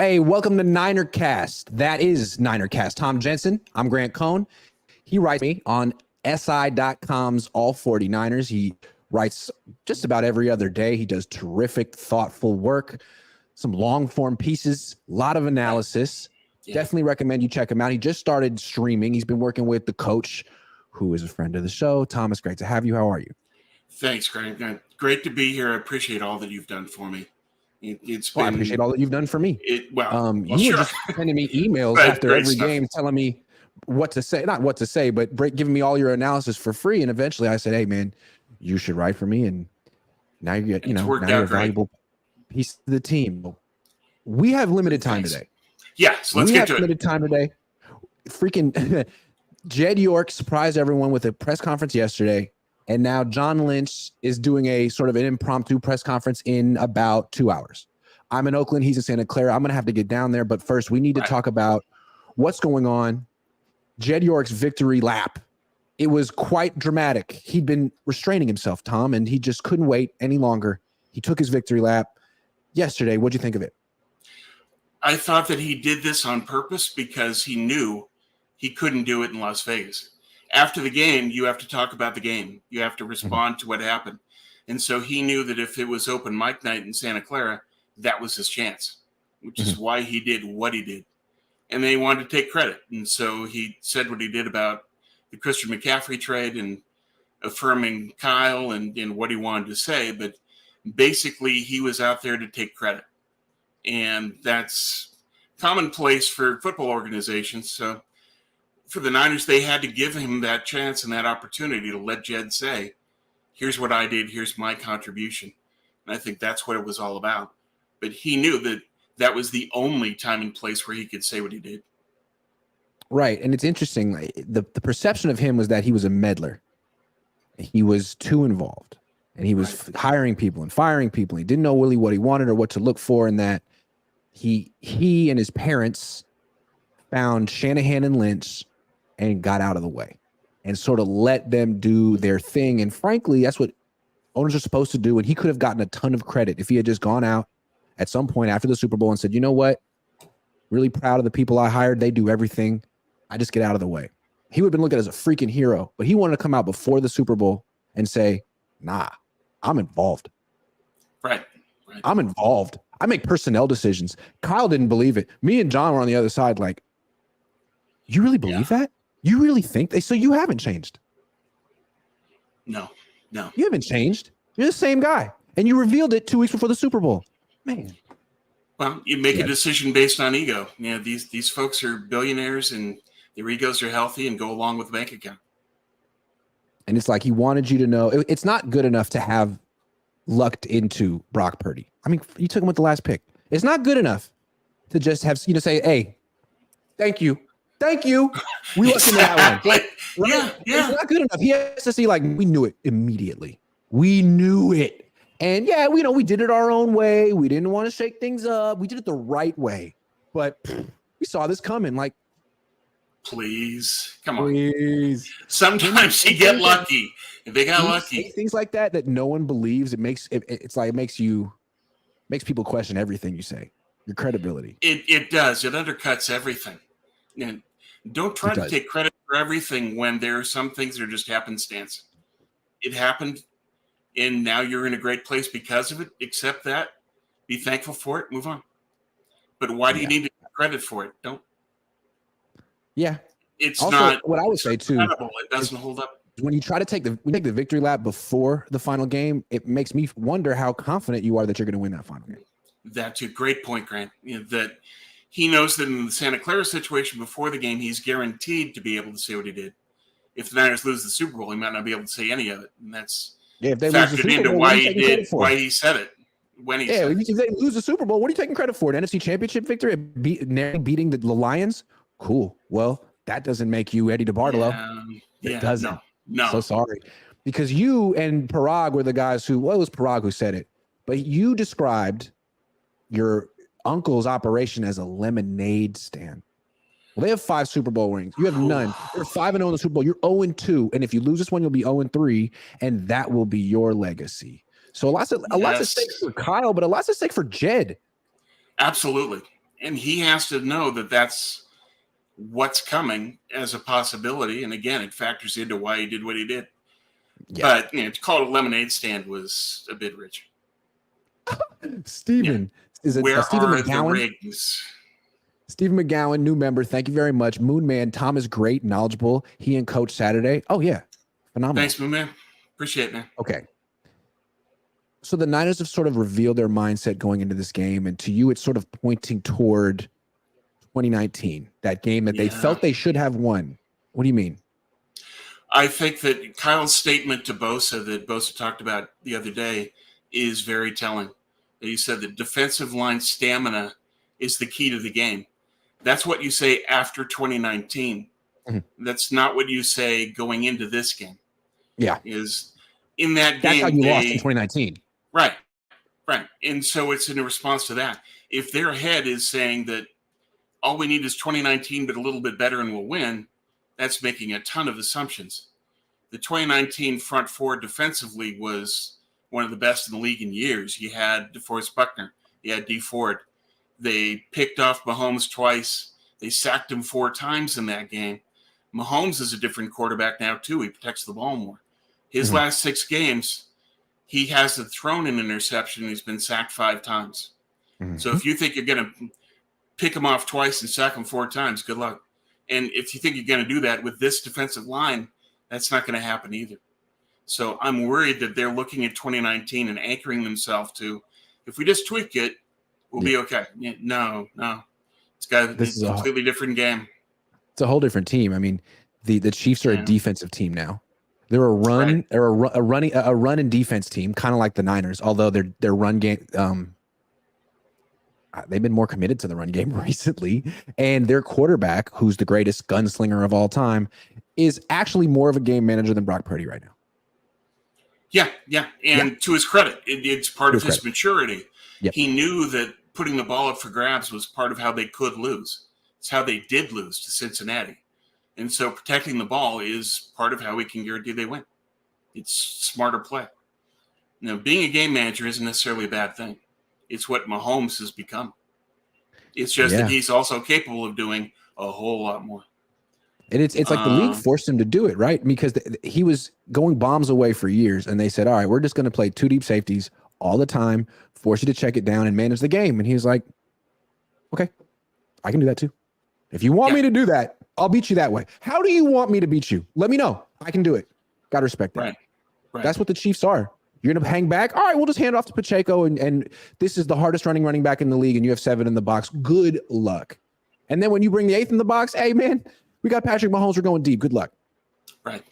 Hey, welcome to Ninercast. That is Ninercast. Tom Jensen. I'm Grant Cohn. He writes me on SI.com's All 49ers. He writes just about every other day. He does terrific, thoughtful work, some long-form pieces, a lot of analysis. Yeah. Definitely recommend you check him out. He just started streaming. He's been working with the coach, who is a friend of the show. Thomas, great to have you. How are you? Thanks, Grant. Great to be here. I appreciate all that you've done for me. I appreciate all that you've done for me. You were just sending me emails after every game telling me what to say, not what to say, but giving me all your analysis for free. And eventually I said, hey, man, you should write for me. And now you're a valuable piece of the team. We have limited time today. Yes, let's get to it. Limited time today. Freaking Jed York surprised everyone with a press conference yesterday. And now John Lynch is doing a sort of an impromptu press conference in about 2 hours. I'm in Oakland. He's in Santa Clara. I'm going to have to get down there. But first, we need to talk about what's going on. Jed York's victory lap. It was quite dramatic. He'd been restraining himself, Tom, and he just couldn't wait any longer. He took his victory lap yesterday. What'd you think of it? I thought that he did this on purpose because he knew he couldn't do it in Las Vegas. After the game, you have to talk about the game. You have to respond to what happened. And so he knew that if it was open mic night in Santa Clara, that was his chance, which is why he did what he did. And they wanted to take credit. And so he said what he did about the Christian McCaffrey trade and affirming Kyle and what he wanted to say. But basically, he was out there to take credit. And that's commonplace for football organizations. So for the Niners, they had to give him that chance and that opportunity to let Jed say, here's what I did, here's my contribution. And I think that's what it was all about. But he knew that that was the only time and place where he could say what he did. Right. And it's interesting. The perception of him was that he was a meddler. He was too involved. And he was hiring people and firing people. He didn't know really what he wanted or what to look for in that. He and his parents found Shanahan and Lynch and got out of the way and sort of let them do their thing. And frankly, that's what owners are supposed to do. And he could have gotten a ton of credit if he had just gone out at some point after the Super Bowl and said, you know what? Really proud of the people I hired. They do everything. I just get out of the way. He would have been looked at as a freaking hero, but he wanted to come out before the Super Bowl and say, nah, I'm involved. Right. I'm involved. I make personnel decisions. Kyle didn't believe it. Me and John were on the other side like, you really believe that? You really think so? You haven't changed. No. You haven't changed. You're the same guy. And you revealed it 2 weeks before the Super Bowl. Man. Well, you make a decision based on ego. These folks are billionaires and their egos are healthy and go along with the bank account. And it's like he wanted you to know it's not good enough to have lucked into Brock Purdy. I mean, you took him with the last pick. It's not good enough to just have say, hey, thank you. We looked into that one. Right? Yeah. It's not good enough. He has to see, we knew it immediately. We knew it. And we did it our own way. We didn't want to shake things up. We did it the right way. But we saw this coming. Please. Come on. Please. Sometimes you get lucky. If they got lucky. Things like that no one believes, it makes people question everything you say. Your credibility. It does. It undercuts everything. And don't try to take credit for everything when there are some things that are just happenstance. It happened, and now you're in a great place because of it. Accept that. Be thankful for it. Move on. But why do you need to get credit for it? Don't. Yeah. It's also, not what I would say, too. It doesn't hold up. When you try to take the victory lap before the final game, it makes me wonder how confident you are that you're going to win that final game. That's a great point, Grant. That he knows that in the Santa Clara situation before the game, he's guaranteed to be able to say what he did. If the Niners lose the Super Bowl, he might not be able to say any of it. And that's if they lose the factored Super into Bowl, why he said it when he said it. If they lose the Super Bowl, what are you taking credit for? An NFC Championship victory? Beating the Lions? Cool. Well, that doesn't make you Eddie DeBartolo. It doesn't. No. So sorry. Because you and Parag were the guys it was Parag who said it, but you described your uncle's operation as a lemonade stand. Well, they have 5 Super Bowl rings. You have none. You're 5-0 in the Super Bowl. You're 0-2. And if you lose this one, you'll be 0-3. And that will be your legacy. So a lot's at stake for Kyle, but a lot's at stake for Jed. Absolutely. And he has to know that that's what's coming as a possibility. And again, it factors into why he did what he did. Yeah. But to call it a lemonade stand was a bit rich. Steven. Is it Where Stephen are the McGowan? rings? Stephen McGowan, new member. Thank you very much. Moon Man, Tom is great, knowledgeable. He and Coach Saturday. Oh, yeah. Phenomenal. Thanks, Moon Man. Appreciate it, man. Okay. So the Niners have sort of revealed their mindset going into this game. And to you, it's sort of pointing toward 2019, that game that they felt they should have won. What do you mean? I think that Kyle's statement to Bosa that Bosa talked about the other day is very telling. He said that defensive line stamina is the key to the game. That's what you say after 2019. Mm-hmm. That's not what you say going into this game. Yeah. Is in that game. That's how you lost in 2019. Right. And so it's in response to that. If their head is saying that all we need is 2019, but a little bit better and we'll win, that's making a ton of assumptions. The 2019 front four defensively was one of the best in the league in years. You had DeForest Buckner. You had D Ford. They picked off Mahomes twice. They sacked him 4 times in that game. Mahomes is a different quarterback now, too. He protects the ball more. His last 6 games, he hasn't thrown an interception. He's been sacked 5 times. So if you think you're going to pick him off twice and sack him 4 times, good luck. And if you think you're going to do that with this defensive line, that's not going to happen either. So I'm worried that they're looking at 2019 and anchoring themselves to, if we just tweak it, we'll be okay. No. It's a completely different game. It's a whole different team. I mean, the Chiefs are a defensive team now. They're a run or a run and defense team, kind of like the Niners, although their run game they've been more committed to the run game recently, and their quarterback, who's the greatest gunslinger of all time, is actually more of a game manager than Brock Purdy right now. Yeah. And to his credit, it's part of his maturity. Yep. He knew that putting the ball up for grabs was part of how they could lose. It's how they did lose to Cincinnati. And so protecting the ball is part of how we can guarantee they win. It's smarter play. Being a game manager isn't necessarily a bad thing. It's what Mahomes has become. It's just that he's also capable of doing a whole lot more. And it's like the league forced him to do it, right? Because he was going bombs away for years, and they said, all right, we're just going to play 2 deep safeties all the time, force you to check it down and manage the game. And he was like, okay, I can do that too. If you want me to do that, I'll beat you that way. How do you want me to beat you? Let me know. I can do it. Got to respect that. Right. That's what the Chiefs are. You're going to hang back? All right, we'll just hand it off to Pacheco, and this is the hardest running back in the league, and you have 7 in the box. Good luck. And then when you bring the 8th in the box, hey, man, we got Patrick Mahomes. We're going deep. Good luck. Right.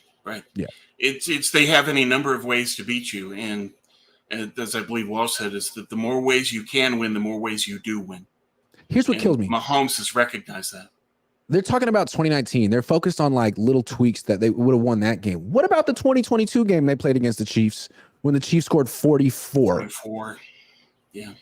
Yeah. It's they have any number of ways to beat you, and as I believe Walsh said, is that the more ways you can win, the more ways you do win. Here's what killed me. Mahomes has recognized that. They're talking about 2019. They're focused on like little tweaks that they would have won that game. What about the 2022 game they played against the Chiefs when the Chiefs scored 44? 44. Yeah.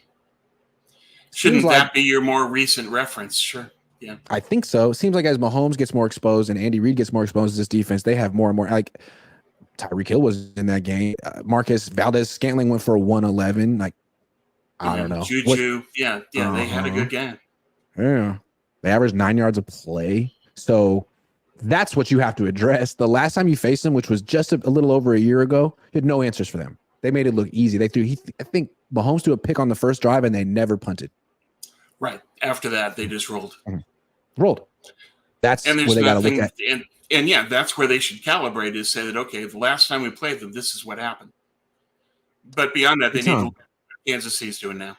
Shouldn't that be your more recent reference? Sure. Yeah. I think so. It seems like as Mahomes gets more exposed and Andy Reid gets more exposed to this defense, they have more and more. Like Tyreek Hill was in that game. Marcus Valdez-Scantling went for a 111. Like, I don't know. Juju. Yeah. They had a good game. Yeah. They averaged 9 yards a play. So that's what you have to address. The last time you faced them, which was just a little over a year ago, you had no answers for them. They made it look easy. They threw, I think Mahomes threw a pick on the first drive and they never punted. Right. After that, they just rolled. Rolled. That's where they got to look at. And yeah, that's where they should calibrate is say that, okay, the last time we played them, this is what happened. But beyond that, they need to look at what Kansas City's doing now.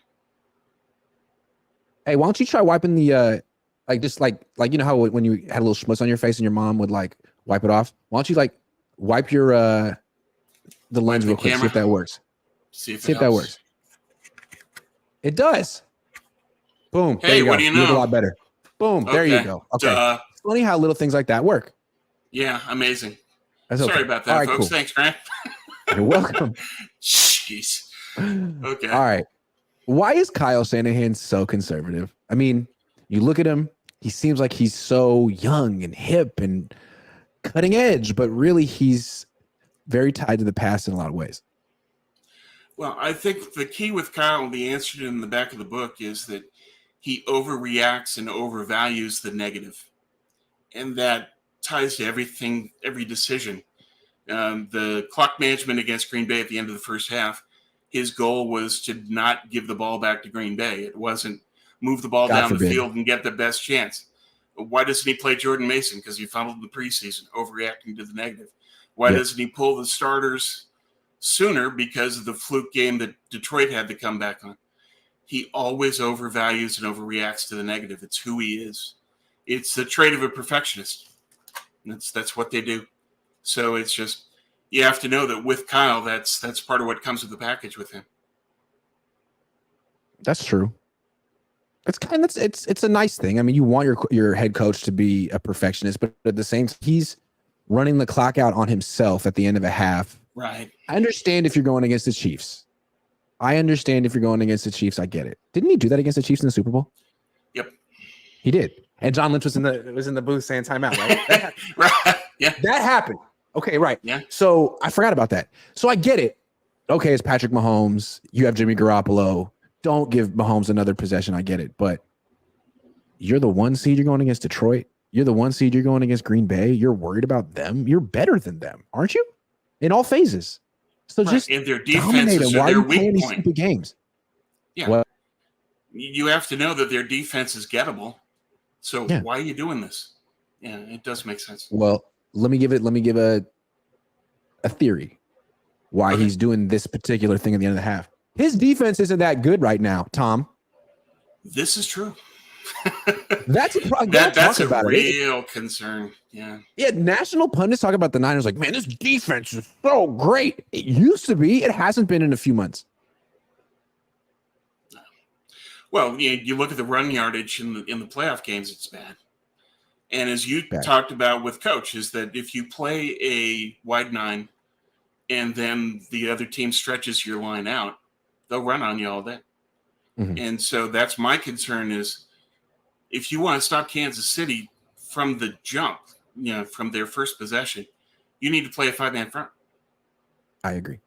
Hey, why don't you try wiping the like you know how when you had a little schmutz on your face and your mom would like wipe it off? Why don't you like wipe your the lens real quick, see if that works. See if that works. It does. Boom. Hey, what do you know? You look a lot better. Boom. There you go. Okay. It's funny how little things like that work. Yeah, amazing. Sorry about that, folks. Cool. Thanks, Grant. You're welcome. Jeez. Okay. All right. Why is Kyle Shanahan so conservative? I mean, you look at him, he seems like he's so young and hip and cutting edge, but really he's very tied to the past in a lot of ways. Well, I think the key with Kyle, the answer in the back of the book is that he overreacts and overvalues the negative. And that ties to everything, every decision. The clock management against Green Bay at the end of the first half, his goal was to not give the ball back to Green Bay. It wasn't move the ball God down forbid. the field and get the best chance. Why doesn't he play Jordan Mason? Because he fumbled in the preseason, overreacting to the negative. Why doesn't he pull the starters sooner? Because of the fluke game that Detroit had to come back on. He always overvalues and overreacts to the negative. It's who he is. It's the trait of a perfectionist. That's what they do. So it's just, you have to know that with Kyle, that's part of what comes with the package with him. That's true. It's a nice thing. I mean, you want your head coach to be a perfectionist, but at the same time, he's running the clock out on himself at the end of a half. Right. I understand if you're going against the Chiefs. I get it. Didn't he do that against the Chiefs in the Super Bowl? Yep. He did. And John Lynch was in the booth saying timeout, right? Right. Yeah. That happened. Okay, right. Yeah. So I forgot about that. So I get it. Okay, it's Patrick Mahomes. You have Jimmy Garoppolo. Don't give Mahomes another possession. I get it. But you're the 1 seed, you're going against Detroit. You're the 1 seed, you're going against Green Bay. You're worried about them. You're better than them, aren't you? In all phases. So just and their dominate defenses them. Why are are their you playing weak these point. stupid games? Yeah. Well, you have to know that their defense is gettable. So Yeah. why are you doing this? Yeah, it does make sense. well, let me give a theory why he's doing this particular thing at the end of the half. His defense isn't that good right now, Tom. This is true. That's a problem. That's a real concern. Yeah. Yeah, national pundits talk about the Niners like, man, this defense is so great. It used to be. It hasn't been in a few months. Well, you look at the run yardage in the playoff games, it's bad. And as you Bad. talked about with Coach, is that if you play a wide 9 and then the other team stretches your line out, they'll run on you all day. Mhm. And so that's my concern is if you want to stop Kansas City from the jump, from their first possession, you need to play a 5-man front. I agree.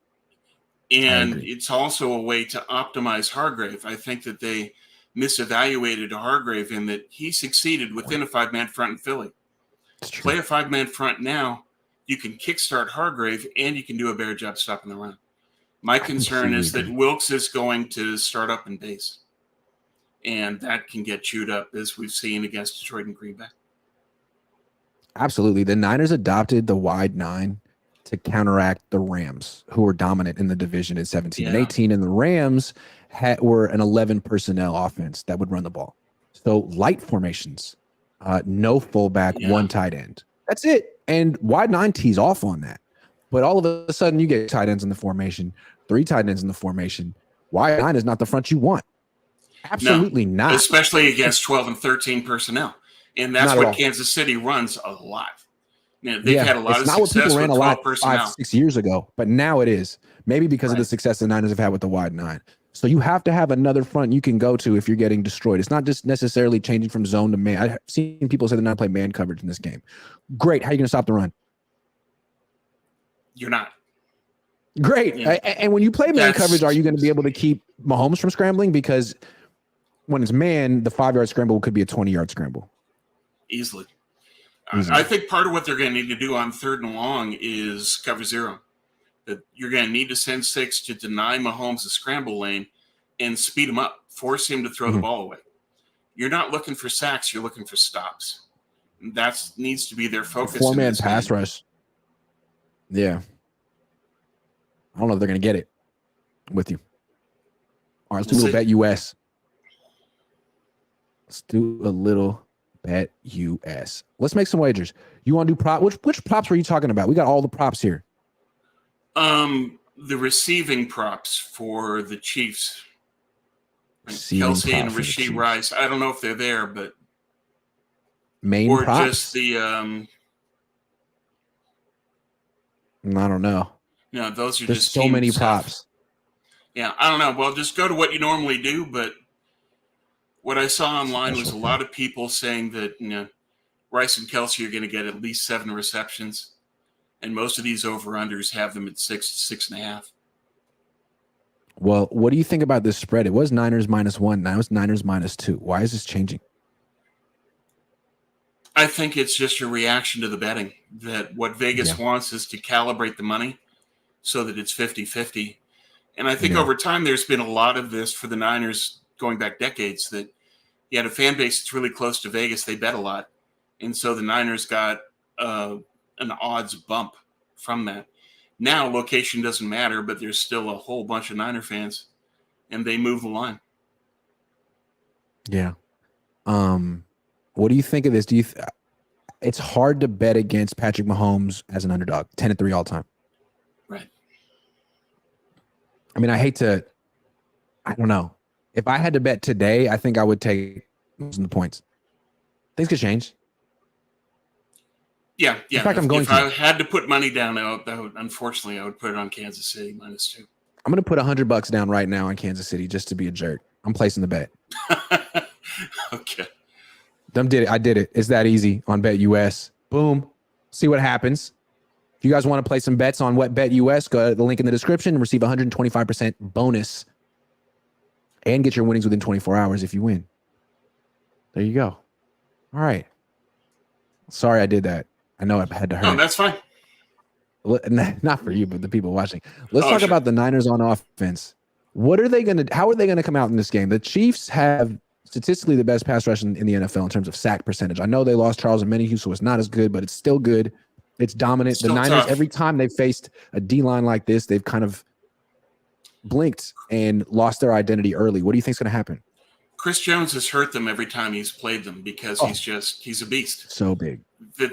And it's also a way to optimize Hargrave. I think that they misevaluated Hargrave in that he succeeded within a 5-man front in Philly. Play a 5-man front now, you can kickstart Hargrave and you can do a better job stopping the run. My concern is that Wilkes is going to start up in base. And that can get chewed up as we've seen against Detroit and Green Bay. Absolutely. The Niners adopted the wide 9 to counteract the Rams, who were dominant in the division at 17 and 18. And the Rams were an 11 personnel offense that would run the ball. So light formations, no fullback, 1 tight end. That's it. And wide 9 tees off on that. But all of a sudden you get tight ends in the formation, 3 tight ends in the formation. Wide 9 is not the front you want. Absolutely not. Especially against 12 and 13 personnel. And that's what Kansas City runs a lot. They've had a lot of success with 12 personnel. 5-6 years ago, but now it is. Maybe because of the success the Niners have had with the wide 9. So you have to have another front you can go to if you're getting destroyed. It's not just necessarily changing from zone to man. I've seen people say they're not playing man coverage in this game. Great. How are you going to stop the run? You're not. Great. Yeah. And when you play man coverage, are you going to be able to keep Mahomes from scrambling? Because when it's man, the 5-yard scramble could be a 20-yard scramble. Easily. I think part of what they're going to need to do on 3rd and long is cover 0. That you're going to need to send 6 to deny Mahomes the scramble lane and speed him up, force him to throw the ball away. You're not looking for sacks, you're looking for stops. That needs to be their focus. 4-man pass rush. Yeah. I don't know if they're going to get it. I'm with you. All right, let's do a little bet US. Let's do a little bet US. Let's make some wagers. You want to do prop? Which props were you talking about? We got all the props here. The receiving props for the Chiefs. Kelsey and Rashee Rice. I don't know if they're there, but main or props? Just the I don't know. No, those are There's just so many props. Yeah, I don't know. Well, just go to what you normally do, but what I saw online was a lot of people saying that Rice and Kelsey are going to get at least 7 receptions, and most of these over-unders have them at 6 to 6.5. Well, what do you think about this spread? It was Niners -1. Now it's Niners -2. Why is this changing? I think it's just a reaction to the betting that what Vegas wants is to calibrate the money so that it's 50-50. And I think over time, there's been a lot of this for the Niners going back decades that you had a fan base that's really close to Vegas. They bet a lot. And so the Niners got an odds bump from that. Now, location doesn't matter, but there's still a whole bunch of Niner fans, and they move the line. Yeah. What do you think of this? It's hard to bet against Patrick Mahomes as an underdog, 10-3 all time. Right. I mean, I don't know. If I had to bet today, I think I would take the points. Things could change. Yeah. In fact, if I had to put money down, unfortunately, I would put it on Kansas City -2. I'm going to put $100 down right now on Kansas City just to be a jerk. I'm placing the bet. Okay. I did it. It's that easy on Bet US. Boom. See what happens. If you guys want to play some bets on what Bet US, go to the link in the description and receive 125% bonus and get your winnings within 24 hours if you win. There you go. All right. Sorry I did that. I know I had to hurt. No, that's fine. Not for you, but the people watching. Let's talk about the Niners on offense. How are they going to come out in this game? The Chiefs have statistically the best pass rush in the NFL in terms of sack percentage. I know they lost Charles Omenihu, so it's not as good, but it's still good. It's dominant. The Niners, every time they've faced a D-line like this, they've kind of blinked and lost their identity early. What do you think is going to happen? Chris Jones has hurt them every time he's played them because he's a beast. So big.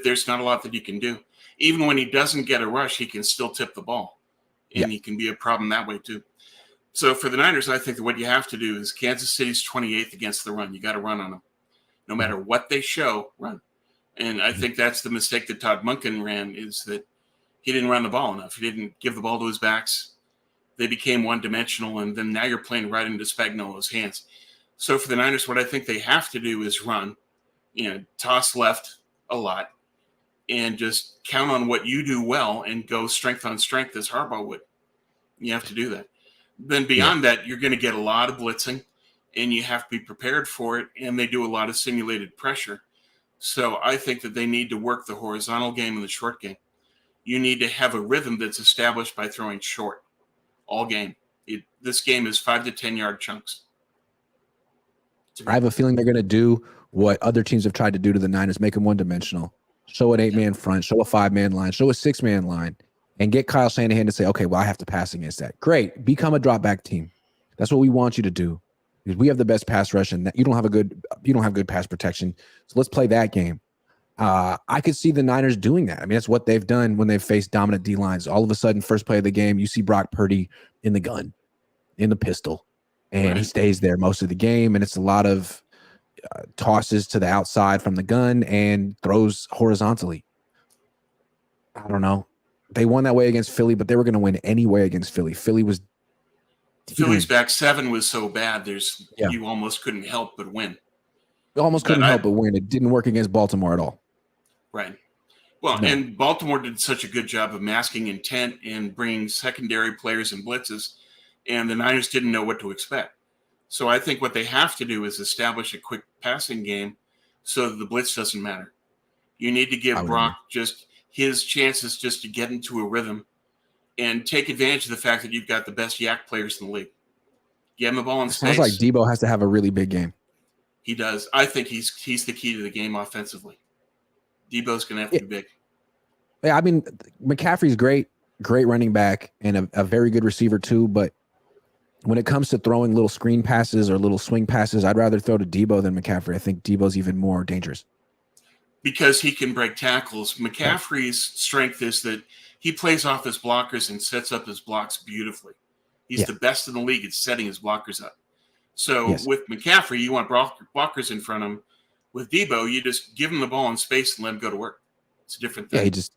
There's not a lot that you can do. Even when he doesn't get a rush, he can still tip the ball. And he can be a problem that way too. So for the Niners, I think that what you have to do is Kansas City's 28th against the run. You got to run on them. No matter what they show, run. And I think that's the mistake that Todd Monken ran, is that he didn't run the ball enough. He didn't give the ball to his backs. They became one-dimensional, and then now you're playing right into Spagnuolo's hands. So for the Niners, what I think they have to do is run, toss left a lot, and just count on what you do well and go strength on strength as Harbaugh would. You have to do that. Then beyond that, you're going to get a lot of blitzing, and you have to be prepared for it, and they do a lot of simulated pressure. So I think that they need to work the horizontal game and the short game. You need to have a rhythm that's established by throwing short all game. This game is 5 to 10 yard chunks. I have a feeling they're going to do what other teams have tried to do to the Niners, make them one-dimensional, show an 8-man front, show a 5-man line, show a 6-man line, and get Kyle Shanahan to say, okay, well, I have to pass against that. Great. Become a drop-back team. That's what we want you to do. Because we have the best pass rush, and you don't have good pass protection. So let's play that game. I could see the Niners doing that. I mean, that's what they've done when they've faced dominant D lines. All of a sudden, first play of the game, you see Brock Purdy in the gun, in the pistol, and he stays there most of the game. And it's a lot of tosses to the outside from the gun and throws horizontally. I don't know. They won that way against Philly, but they were going to win anyway against Philly. Philly's back seven was so bad. You almost couldn't help but win. You almost couldn't help but win. It didn't work against Baltimore at all. Right. Well, and Baltimore did such a good job of masking intent and bringing secondary players and blitzes, and the Niners didn't know what to expect. So I think what they have to do is establish a quick passing game so that the blitz doesn't matter. You need to give Brock just his chances just to get into a rhythm and take advantage of the fact that you've got the best yak players in the league. Get him the ball in space. Sounds like Debo has to have a really big game. He does. I think he's the key to the game offensively. Debo's going to have to be big. Yeah, I mean, McCaffrey's great running back and a very good receiver too. But when it comes to throwing little screen passes or little swing passes, I'd rather throw to Debo than McCaffrey. I think Debo's even more dangerous. Because he can break tackles. McCaffrey's strength is that he plays off his blockers and sets up his blocks beautifully. He's the best in the league at setting his blockers up. So with McCaffrey, you want blockers in front of him. With Debo, you just give him the ball in space and let him go to work. It's a different thing. Yeah, he just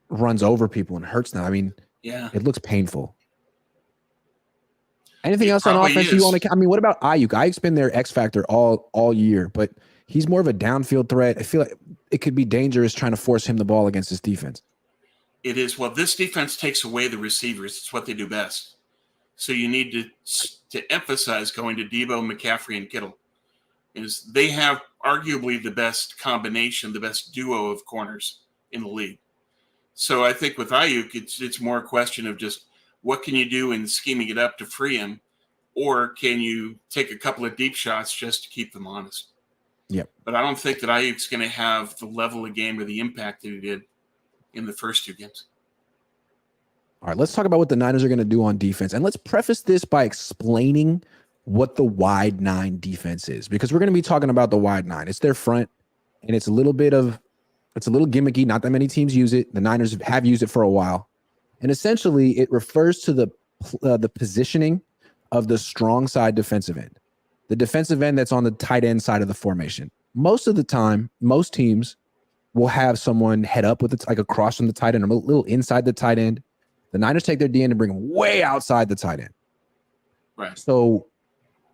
runs over people and hurts them. I mean, it looks painful. Anything else on offense you want to? I mean, what about Ayuk? Ayuk's been their X factor all year, but he's more of a downfield threat. I feel like it could be dangerous trying to force him the ball against this defense. It is. Well, this defense takes away the receivers. It's what they do best. So you need to emphasize going to Debo, McCaffrey, and Kittle. Is they have arguably the best combination, the best duo of corners in the league. So I think with Ayuk, it's more a question of just what can you do in scheming it up to free him, or can you take a couple of deep shots just to keep them honest? Yep. But I don't think that Ayuk's going to have the level of game or the impact that he did in the first two games. All right, let's talk about what the Niners are going to do on defense. And let's preface this by explaining what the wide 9 defense is, because we're going to be talking about the wide 9. It's their front, and it's a little gimmicky. Not that many teams use it. The Niners have used it for a while. And essentially, it refers to the positioning of the strong side defensive end, the defensive end that's on the tight end side of the formation. Most of the time, most teams will have someone head up with it, like across from the tight end, or a little inside the tight end. The Niners take their D end and bring them way outside the tight end. Right. So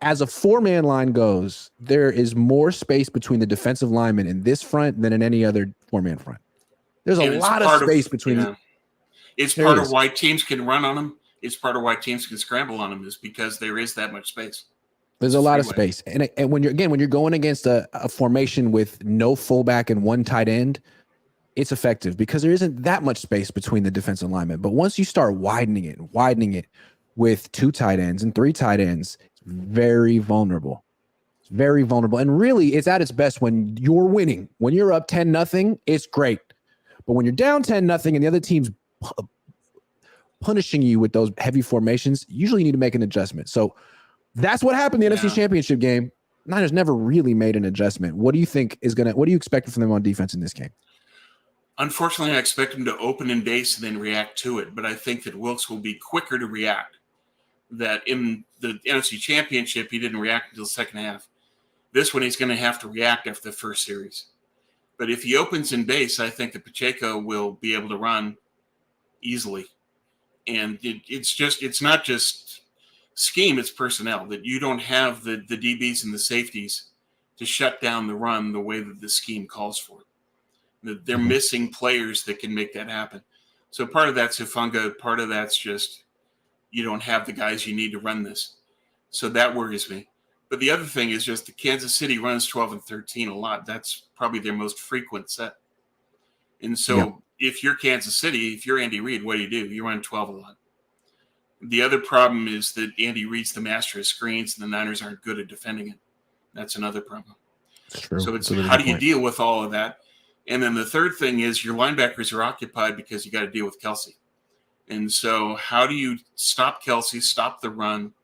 as a 4-man line goes, there is more space between the defensive linemen in this front than in any other 4-man front. There's a lot of space between. It's part of why teams can run on them. It's part of why teams can scramble on them, is because there is that much space. There's a lot of space. And when you're going against a formation with no fullback and one tight end, it's effective because there isn't that much space between the defensive linemen. But once you start widening it with 2 tight ends and 3 tight ends, it's very vulnerable. It's very vulnerable. And really, it's at its best when you're winning. When you're up 10-0, it's great. But when you're down 10-0 and the other team's punishing you with those heavy formations, usually you need to make an adjustment. So that's what happened in the NFC Championship game. Niners never really made an adjustment. What do you think what do you expect from them on defense in this game? Unfortunately, I expect him to open in base and then react to it, but I think that Wilkes will be quicker to react. That in the NFC Championship, he didn't react until the second half. This one, he's going to have to react after the first series. But if he opens in base, I think that Pacheco will be able to run easily. And it's not just scheme, it's personnel, that you don't have the DBs and the safeties to shut down the run the way that the scheme calls for it. They're missing players that can make that happen. So part of that's Hufanga, part of that's just you don't have the guys you need to run this. So that worries me. But the other thing is just the Kansas City runs 12 and 13 a lot. That's probably their most frequent set. And so if you're Kansas City, if you're Andy Reid, what do? You run 12 a lot. The other problem is that Andy Reid's the master of screens and the Niners aren't good at defending it. That's another problem. It's true. So it's how do you deal with all of that? And then the third thing is your linebackers are occupied because you got to deal with Kelsey. And so how do you stop Kelsey, stop the run,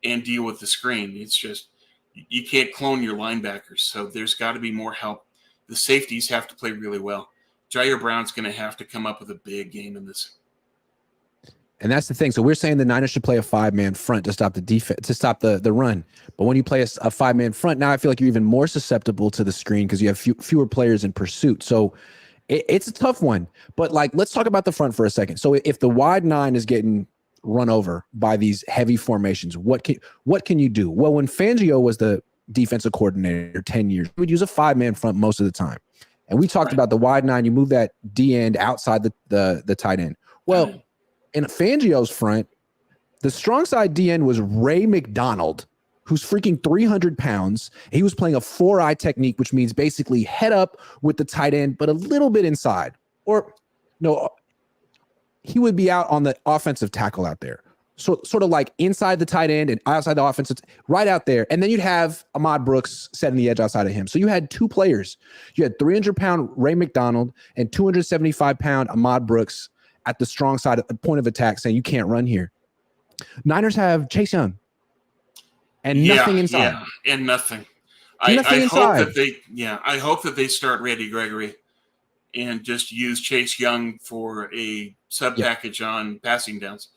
and deal with the screen? It's just you can't clone your linebackers. So there's got to be more help. The safeties have to play really well. Jair Brown's going to have to come up with a big game in this. And that's the thing. So we're saying the Niners should play a 5-man front to stop the defense, to stop the run. But when you play a 5-man front, now I feel like you're even more susceptible to the screen because you have fewer players in pursuit. So it's a tough one. But let's talk about the front for a second. So if the wide 9 is getting run over by these heavy formations, what can you do? Well, when Fangio was the defensive coordinator 10 years, he would use a 5-man front most of the time. And we talked about the wide 9. You move that D end outside the tight end. Well, in Fangio's front, the strong side D end was Ray McDonald, who's freaking 300 pounds. He was playing a 4-eye technique, which means basically head up with the tight end, but a little bit inside. Or no, he would be out on the offensive tackle out there. So sort of like inside the tight end and outside the offensive, right out there. And then you'd have Ahmad Brooks setting the edge outside of him. So you had 2 players. You had 300-pound Ray McDonald and 275-pound Ahmad Brooks at the strong side at the point of attack saying you can't run here. Niners have Chase Young and nothing inside. Yeah, and nothing. Nothing inside. I hope that they start Randy Gregory and just use Chase Young for a sub package on passing downs.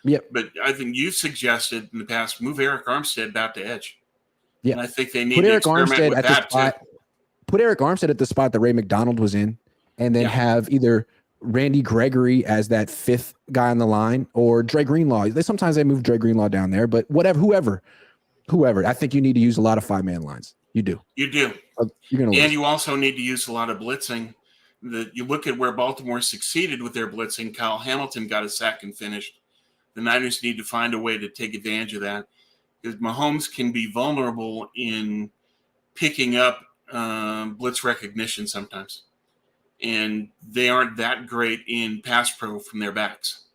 Yep. But I think you've suggested in the past, move Eric Armstead back to edge. Yeah. And I think they need to experiment with that too. Put Eric Armstead at the spot that Ray McDonald was in, and then have either Randy Gregory as that 5th guy on the line or Dre Greenlaw. Sometimes they move Dre Greenlaw down there, but whoever. I think you need to use a lot of 5-man lines. You do. You do. You're gonna lose. And you also need to use a lot of blitzing. You look at where Baltimore succeeded with their blitzing. Kyle Hamilton got a sack and finished. The Niners need to find a way to take advantage of that, because Mahomes can be vulnerable in picking up blitz recognition sometimes. And they aren't that great in pass pro from their backs.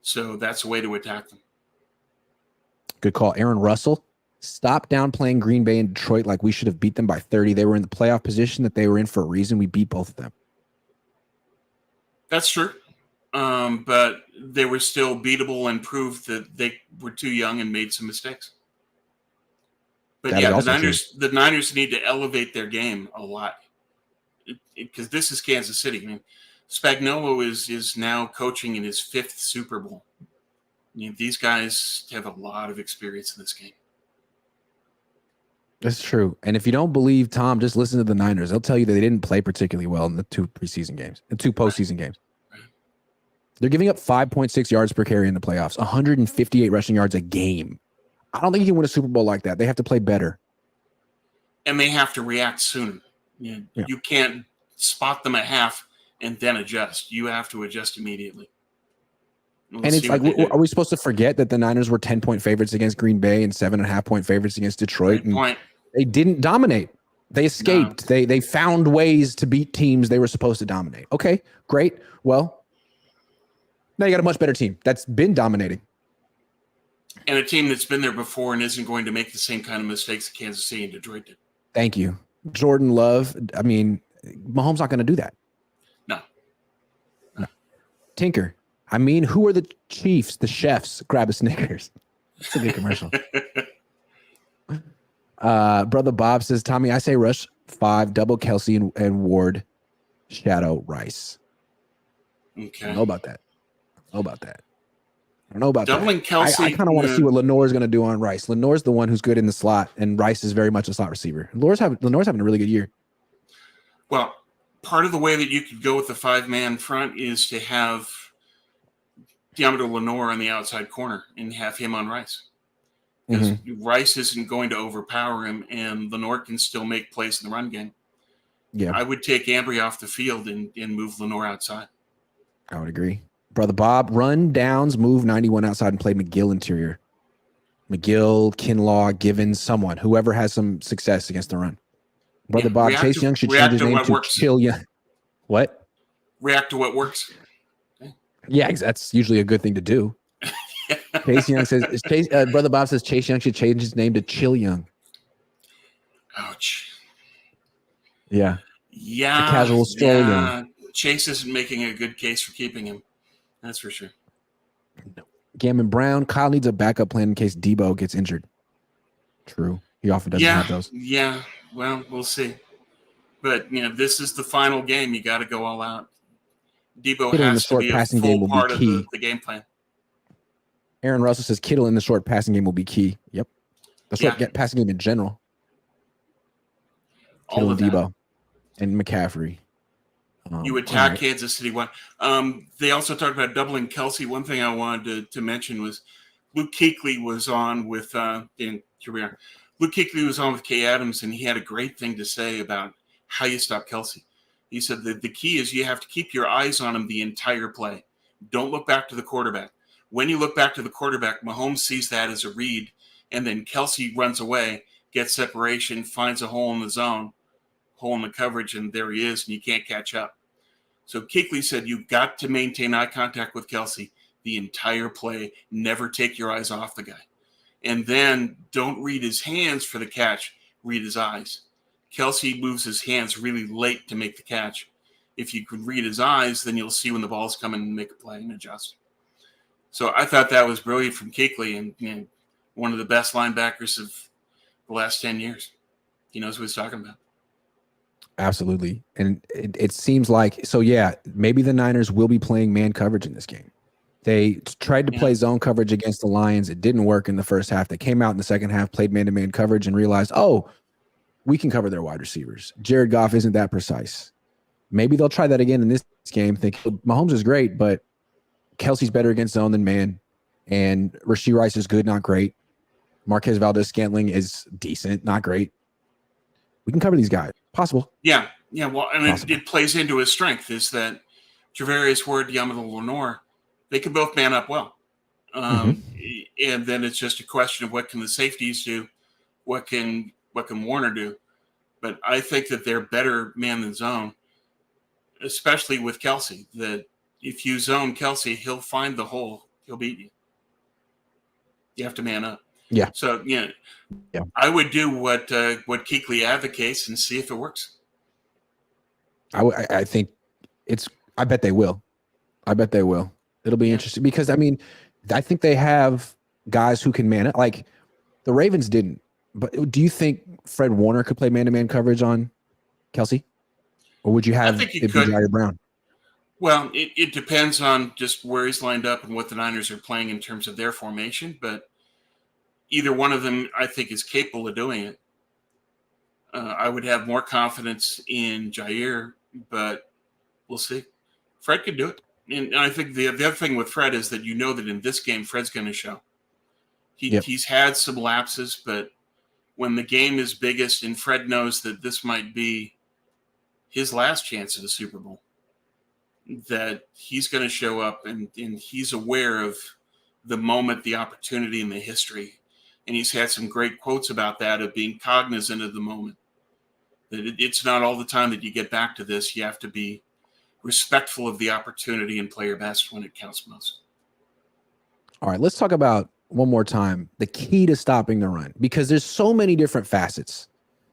So that's a way to attack them. Good call. Aaron Russell, stop downplaying Green Bay and Detroit like we should have beat them by 30. They were in the playoff position that they were in for a reason. We beat both of them. That's true. But they were still beatable and proved that they were too young and made some mistakes. But that yeah, the Niners need to elevate their game a lot, because this is Kansas City. I mean, Spagnuolo is now coaching in his 5th Super Bowl. I mean, these guys have a lot of experience in this game. That's true. And if you don't believe Tom, just listen to the Niners. They'll tell you that they didn't play particularly well in the 2 preseason games, the 2 postseason games. They're giving up 5.6 yards per carry in the playoffs, 158 rushing yards a game. I don't think you can win a Super Bowl like that. They have to play better. And they have to react sooner. You can't spot them at half and then adjust. You have to adjust immediately. And it's like, are we supposed to forget that the Niners were 10-point favorites against Green Bay and 7.5-point favorites against Detroit? And they didn't dominate. They escaped. No. They found ways to beat teams they were supposed to dominate. Okay, great. Well, now you got a much better team that's been dominating. And a team that's been there before and isn't going to make the same kind of mistakes that Kansas City and Detroit did. Thank you. Jordan Love. I mean, Mahomes not going to do that. No. Tinker. I mean, who are the Chiefs, the chefs? Grab a Snickers. It's a good commercial. Brother Bob says, Tommy, I say rush 5, double Kelsey and Ward, shadow Rice. Okay. I don't know about that. I don't know about doubling that. Kelsey. I kind of want to see what Lenore's going to do on Rice. Lenore's the one who's good in the slot, and Rice is very much a slot receiver. Lenore's having a really good year. Well, part of the way that you could go with the 5-man front is to have Diameter Lenore on the outside corner and have him on Rice. Because Rice isn't going to overpower him, and Lenore can still make plays in the run game. Yeah, I would take Ambry off the field and move Lenore outside. I would agree. Brother Bob, run downs, move 91 outside and play McGill interior. McGill, Kinlaw, Givens, someone, whoever has some success against the run. Brother Bob, Chase Young should change his name to Chill Young. What? React to what works. Yeah, that's usually a good thing to do. Chase Young says, Brother Bob says Chase Young should change his name to Chill Young. Ouch. Yeah. Yeah. The casual stroll Young. Chase isn't making a good case for keeping him. That's for sure. No. Gammon Brown, Kyle needs a backup plan in case Debo gets injured. True. He often doesn't have those. Yeah. Well, we'll see. But, this is the final game. You got to go all out. Debo has to be a full part of the game plan. Aaron Russell says Kittle in the short passing game will be key. Yep. The short passing game in general. Kittle and Debo and McCaffrey. You attack Kansas City. They also talked about doubling Kelsey. One thing I wanted to mention was Luke Kuechly was on with Luke Kuechly was on with Kay Adams, and he had a great thing to say about how you stop Kelsey. He said that the key is you have to keep your eyes on him the entire play. Don't look back to the quarterback. When you look back to the quarterback, Mahomes sees that as a read, and then Kelsey runs away, gets separation, finds a hole in the zone, hole in the coverage, and there he is, and you can't catch up. So Kuechly said you've got to maintain eye contact with Kelsey the entire play. Never take your eyes off the guy. And then don't read his hands for the catch. Read his eyes. Kelsey moves his hands really late to make the catch. If you could read his eyes, then you'll see when the ball's coming and make a play and adjust. So I thought that was brilliant from Kuechly, and one of the best linebackers of the last 10 years. He knows what he's talking about. Absolutely. And it seems like, maybe the Niners will be playing man coverage in this game. They tried to play zone coverage against the Lions. It didn't work in the first half. They came out in the second half, played man-to-man coverage, and realized, we can cover their wide receivers. Jared Goff isn't that precise. Maybe they'll try that again in this game. Think Mahomes is great, but Kelsey's better against zone than man. And Rashee Rice is good, not great. Marquez Valdez-Scantling is decent, not great. We can cover these guys. Possible. Yeah. Well, and it plays into his strength is that Travarius Ward, Diameter Lenore, they can both man up well. Um, and then it's just a question of what can the safeties do, what can Warner do. But I think that they're better man than zone, especially with Kelsey. That if you zone Kelsey, he'll find the hole, he'll beat you. You have to man up. Yeah. So yeah, I would do what Kuechly advocates and see if it works. I think I bet they will. It'll be interesting because I think they have guys who can man it. Like the Ravens didn't. But do you think Fred Warner could play man-to-man coverage on Kelsey, or would you have it be Jair Brown? Well, it depends on just where he's lined up and what the Niners are playing in terms of their formation. But either one of them, I think, is capable of doing it. I would have more confidence in Jair, but we'll see. Fred could do it. And I think the other thing with Fred is that that in this game, Fred's going to show. He's had some lapses, but when the game is biggest and Fred knows that this might be his last chance at a Super Bowl, that he's going to show up and he's aware of the moment, the opportunity, and the history. And he's had some great quotes about that, of being cognizant of the moment. That it's not all the time that you get back to this. You have to be respectful of the opportunity and play your best when it counts most. All right, let's talk about one more time the key to stopping the run, because there's so many different facets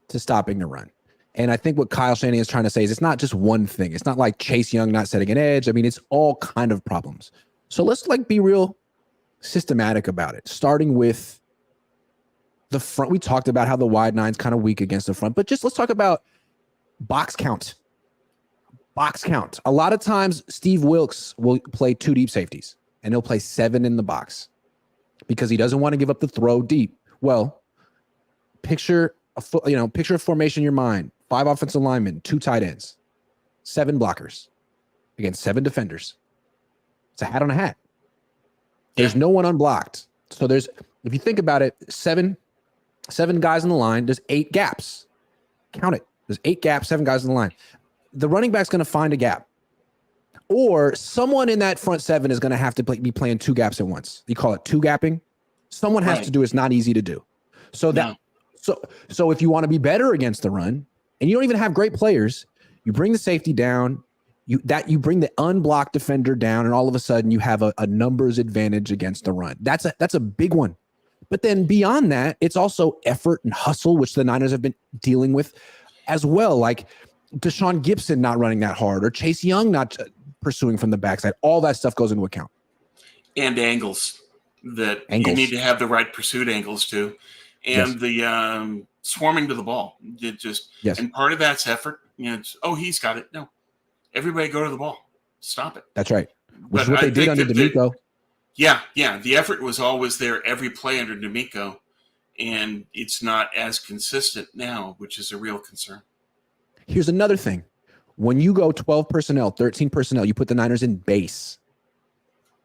to stopping the run. And I think what Kyle Shanahan is trying to say is it's not just one thing. It's not like Chase Young not setting an edge. I mean, it's all kind of problems. So let's be real systematic about it, starting with the front. We talked about how the wide nine's kind of weak against the front, but let's talk about box count. Box count. A lot of times Steve Wilkes will play 2 deep safeties and he'll play 7 in the box because he doesn't want to give up the throw deep. Well, picture a formation in your mind: 5 offensive linemen, 2 tight ends, 7 blockers against 7 defenders. It's a hat on a hat. There's no one unblocked. So if you think about it, 7 guys in the line, there's 8 gaps. Count it. There's 8 gaps, 7 guys in the line. The running back's going to find a gap. Or someone in that front 7 is going to have to be playing 2 gaps at once. You call it 2 gapping. Someone has to do it. It's not easy to do. So if you want to be better against the run, and you don't even have great players, you bring the safety down, you bring the unblocked defender down, and all of a sudden you have a numbers advantage against the run. That's a big one. But then beyond that, it's also effort and hustle, which the Niners have been dealing with as well. Like Deshaun Gibson not running that hard, or Chase Young not pursuing from the backside. All that stuff goes into account. And angles. You need to have the right pursuit angles too. And the swarming to the ball. And part of that's effort. He's got it. No, everybody go to the ball. Stop it. That's right. Which is what they did under D'Amico. Yeah. The effort was always there every play under D'Amico, and it's not as consistent now, which is a real concern. Here's another thing. When you go 12 personnel, 13 personnel, you put the Niners in base.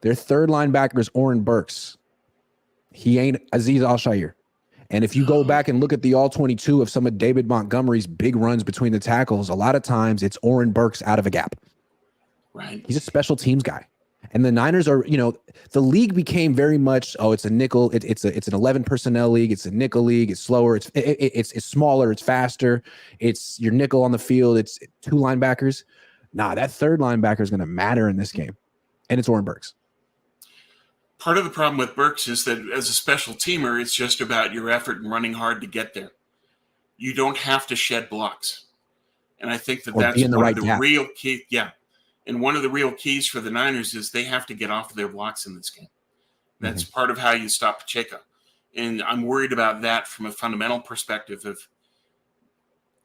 Their third linebacker is Oren Burks. He ain't Azeez Al-Shaair. And if you go back and look at the all-22 of some of David Montgomery's big runs between the tackles, a lot of times it's Oren Burks out of a gap. Right. He's a special teams guy. And the Niners are, the league became very much, it's a nickel. It's an 11 personnel league. It's a nickel league. It's slower. It's smaller. It's faster. It's your nickel on the field. It's 2 linebackers. Nah, that third linebacker is going to matter in this game. And it's Oren Burks. Part of the problem with Burks is that as a special teamer, it's just about your effort and running hard to get there. You don't have to shed blocks. And I think that's one of the real key. Yeah. And one of the real keys for the Niners is they have to get off of their blocks in this game. That's part of how you stop Pacheco. And I'm worried about that from a fundamental perspective of,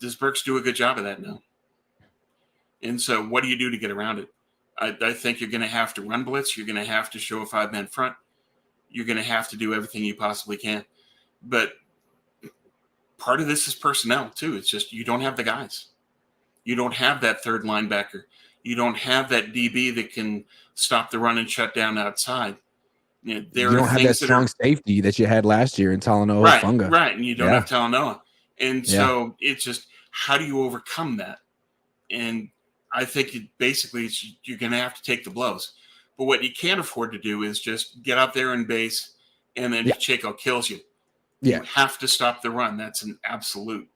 does Burks do a good job of that now? And so what do you do to get around it? I think you're going to have to run blitz. You're going to have to show a 5-man front. You're going to have to do everything you possibly can. But part of this is personnel, too. It's just you don't have the guys. You don't have that third linebacker. You don't have that DB that can stop the run and shut down outside. You don't have that strong safety that you had last year in Talanoa Funga. Right, and you don't have Talanoa. And so it's just, how do you overcome that? And I think you're going to have to take the blows. But what you can't afford to do is just get out there and base, and then Pacheco kills you. Yeah. You have to stop the run. That's an absolute.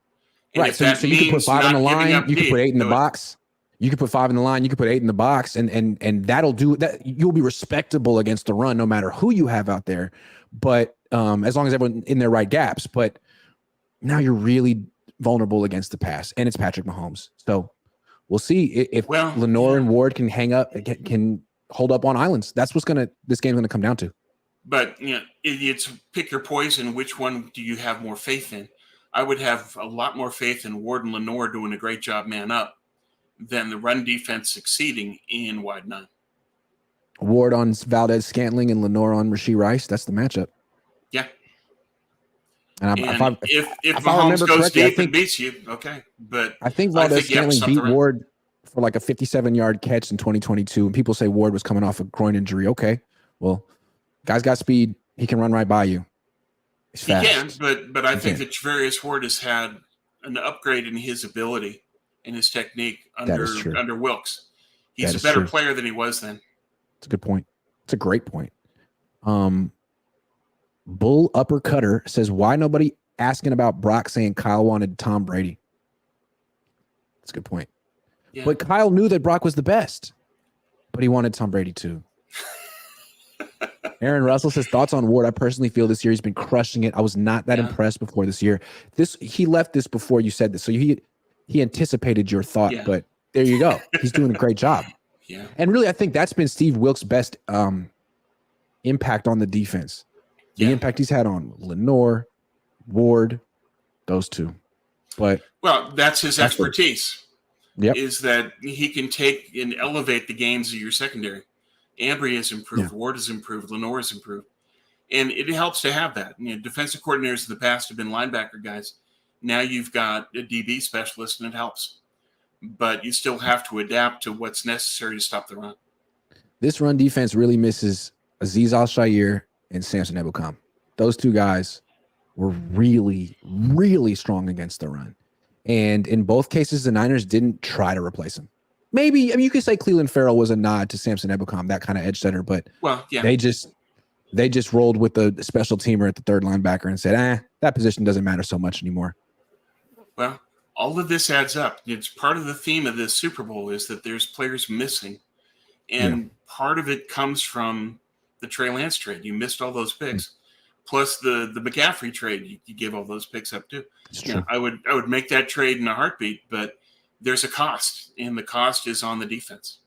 And Right. if So that you could put means 5 on the not giving line. up You could deep, put 8 in the do it. box. You could put 5 in the line. You could put 8 in the box, and that'll do that. You'll be respectable against the run, no matter who you have out there. But as long as everyone in their right gaps. But now you're really vulnerable against the pass, and it's Patrick Mahomes. So we'll see if Lenore and Ward can hang up, can hold up on islands. That's what's this game's gonna come down to. But it's pick your poison. Which one do you have more faith in? I would have a lot more faith in Ward and Lenore doing a great job man up than the run defense succeeding in wide 9. Ward on Valdez Scantling and Lenore on Rashee Rice. That's the matchup. Yeah. And if Mahomes goes deep and beats you, okay. But I think Valdez Scantling beat Ward for like a 57-yard catch in 2022. And people say Ward was coming off a groin injury. Okay. Well, guy's got speed. He can run right by you. He's fast. He can, but I think that Javarius Ward has had an upgrade in his ability and his technique under Wilkes. He's a better player than he was then. It's a good point. It's a great point. Bull Uppercutter says, why nobody asking about Brock saying Kyle wanted Tom Brady? That's a good point. Yeah. But Kyle knew that Brock was the best, but he wanted Tom Brady too. Aaron Russell says, thoughts on Ward. I personally feel this year he's been crushing it. I was not that impressed before this year. He left this before you said this. So he anticipated your thought, but there you go. He's doing a great job. Yeah. And really, I think that's been Steve Wilkes' best impact on the defense. The impact he's had on Lenore, Ward, those two. But that's his expertise. Is that he can take and elevate the games of your secondary. Ambry has improved. Ward has improved. Lenore has improved. And it helps to have that. Defensive coordinators in the past have been linebacker guys. Now you've got a DB specialist, and it helps. But you still have to adapt to what's necessary to stop the run. This run defense really misses Azeez Al-Shaair and Samson Ebukam. Those two guys were really, really strong against the run. And in both cases, the Niners didn't try to replace him. Maybe, you could say Cleveland Farrell was a nod to Samson Ebukam, that kind of edge setter, but they just rolled with the special teamer at the third linebacker and said, that position doesn't matter so much anymore. Well, all of this adds up. It's part of the theme of this Super Bowl is that there's players missing. And part of it comes from the Trey Lance trade. You missed all those picks. Plus the McCaffrey trade, you gave all those picks up too. I would make that trade in a heartbeat, but there's a cost, and the cost is on the defense.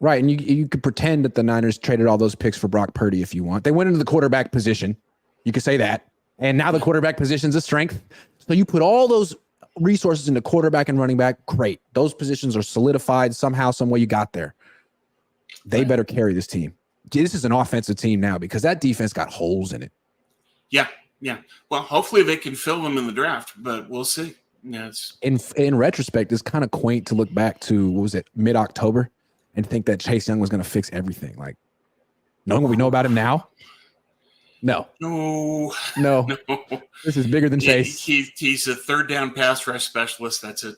Right, and you could pretend that the Niners traded all those picks for Brock Purdy if you want. They went into the quarterback position. You could say that. And now the quarterback position's a strength. So you put all those resources into quarterback and running back, great. Those positions are solidified somehow, some way you got there. They better carry this team. This is an offensive team now because that defense got holes in it. Yeah. Well, hopefully they can fill them in the draft, but we'll see. In retrospect, it's kind of quaint to look back to, what was it, mid-October, and think that Chase Young was going to fix everything. Like, knowing what we know about him now? No. This is bigger than Chase. He's a third down pass rush specialist. That's it.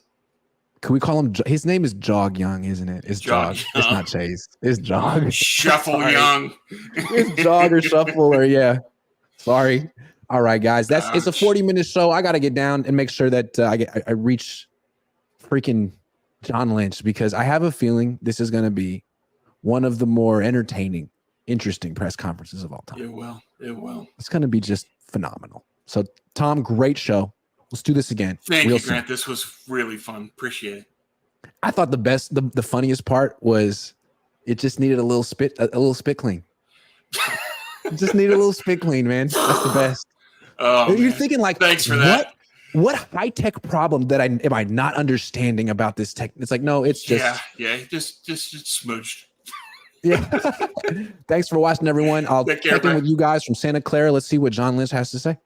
Can we call him? His name is Jog Young, isn't it? It's Jog. It's not Chase. It's Jog. Shuffle Young. It's Jog or Shuffle or Sorry. All right, guys. It's a 40-minute show. I got to get down and make sure that I reach freaking John Lynch, because I have a feeling this is going to be one of the more entertaining, interesting press conferences of all time. It will. It's going to be just phenomenal. So, Tom, great show. Let's do this again. Thank you, Grant. This was really fun. Appreciate it. I thought the funniest part was it just needed a little spit clean. Just need a little spit clean, man. That's the best. Oh, you're thinking like, thanks for that. What high tech problem that am I not understanding about this tech? It's like, no, it's just just smooched. Yeah. Thanks for watching, everyone. I'll check in with you guys from Santa Clara. Let's see what John Lynch has to say.